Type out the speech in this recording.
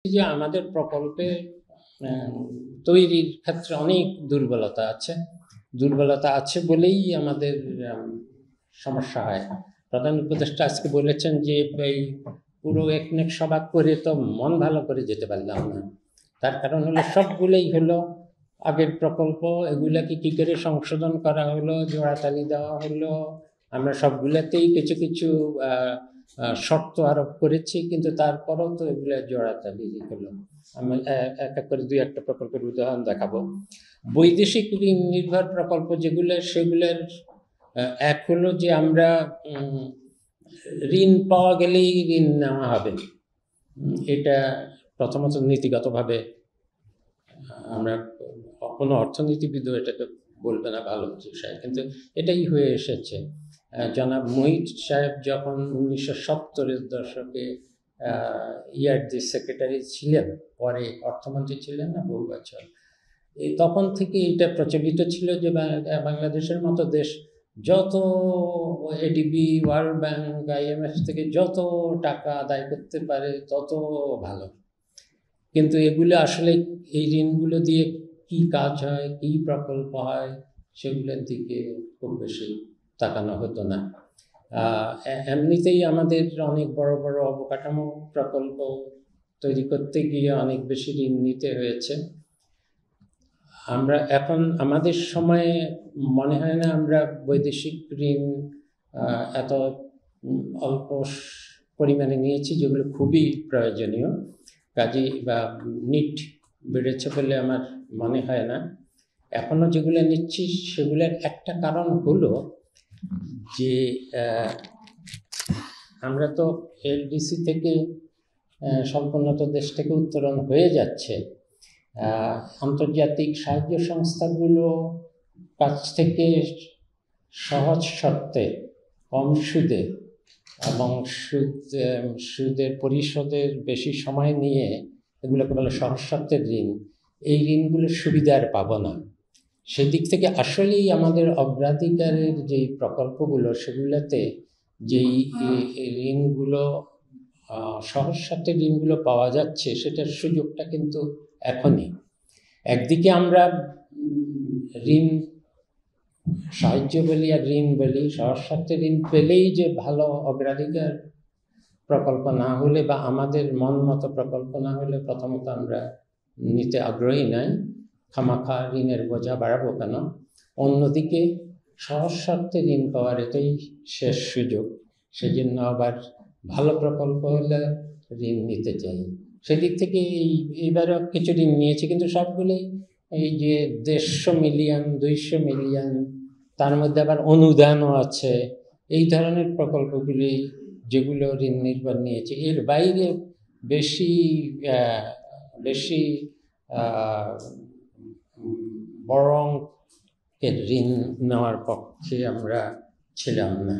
এই যে আমাদের প্রকল্পে তৈরির ক্ষেত্রে অনেক দুর্বলতা আছে বলেই আমাদের সমস্যা হয়। প্রধান উপদেষ্টা আজকে বলেছেন যে এই পুরো একনেক সভা করে তো মন ভালো করে যেতে পারলাম না। তার কারণ হলো সবগুলোই হলো আগের প্রকল্প, এগুলাকে কি করে সংশোধন করা হলো, জোড়াতালি দেওয়া হলো, আমরা সবগুলাতেই কিছু কিছু শর্ত আরোপ করেছি, কিন্তু তারপরও তো এগুলো জোড়াতালি হলো। আমি এক এক করে দুই একটা প্রকল্পের উদাহরণ দেখাবো। বৈদেশিক ঋণ নির্ভর প্রকল্প যেগুলো, সেগুলোর এক হলো যে আমরা ঋণ পাওয়া গেলেই ঋণ নেওয়া হবে। এটা প্রথমত নীতিগতভাবে আমরা কোনো অর্থনীতিবিদও এটাকে বলবে না ভালো বিষয়, কিন্তু এটাই হয়ে এসেছে। জনাব মুহিত সাহেব যখন 1970-এর দশকে ইআরডি সেক্রেটারি ছিলেন, পরে অর্থমন্ত্রী ছিলেন না বহু বছর, তখন থেকে এটা প্রচলিত ছিল যে বাংলাদেশের মতো দেশ যত এডিবি, ওয়ার্ল্ড ব্যাংক, আইএমএফ থেকে যত টাকা আদায় করতে পারে তত ভালো। কিন্তু এগুলো আসলে এই ঋণগুলো দিয়ে কি কাজ হয়, কি প্রকল্প হয়, সেগুলোর দিকে খুব বেশি তাকানো হতো না। এমনিতেই আমাদের অনেক বড় বড় অবকাঠামো প্রকল্প তৈরি করতে গিয়ে অনেক বেশি ঋণ নিতে হয়েছে। আমরা এখন আমাদের সময়ে মনে হয় না আমরা বৈদেশিক ঋণ এত অল্প পরিমাণে নিয়েছি, যেগুলো খুবই প্রয়োজনীয়। কাজে বা নিট বেড়েছে বলে আমার মনে হয় না। এখনও যেগুলো নিচ্ছি সেগুলোর একটা কারণ হলো যে আমরা তো এলডিসি থেকে সম্পূর্ণত দেশ থেকে উত্তরণ হয়ে যাচ্ছে। আন্তর্জাতিক সাহায্য সংস্থাগুলো কাছ থেকে সহজ শর্তে, কম সুদে এবং সুদের পরিশোধের বেশি সময় নিয়ে, এগুলোকে বলে সহজ শর্তের ঋণ, এই ঋণগুলোর সুবিধা আর পাবো না। সেদিক থেকে আসলেই আমাদের অগ্রাধিকারের যেই প্রকল্পগুলো, সেগুলোতে যেই ঋণগুলো সহজ শর্তের ঋণগুলো পাওয়া যাচ্ছে, সেটার সুযোগটা কিন্তু এখনই। একদিকে আমরা ঋণ সাহায্য বলি আর ঋণ বলি, সহজ শর্তের ঋণ পেলেই যে ভালো, অগ্রাধিকার প্রকল্প না হলে বা আমাদের মন মতো প্রকল্প না হলে প্রথমত আমরা নিতে আগ্রহী নই, খামাখা ঋণের বোঝা বাড়াবো কেন। অন্যদিকে সহজ শর্তে ঋণ পাওয়ার এটাই শেষ সুযোগ, সেজন্য আবার ভালো প্রকল্প হলে ঋণ নিতে চাই। সেদিক থেকে এইবারও কিছু ঋণ নিয়েছি, কিন্তু সবগুলোই এই যে 150 মিলিয়ন, 200 মিলিয়ন, তার মধ্যে আবার অনুদানও আছে, এই ধরনের প্রকল্পগুলি যেগুলো ঋণ নির্ভর নিয়েছে। এর বাইরে বেশি বড় অঙ্কের ঋণ নেওয়ার পক্ষে আমরা ছিলাম না।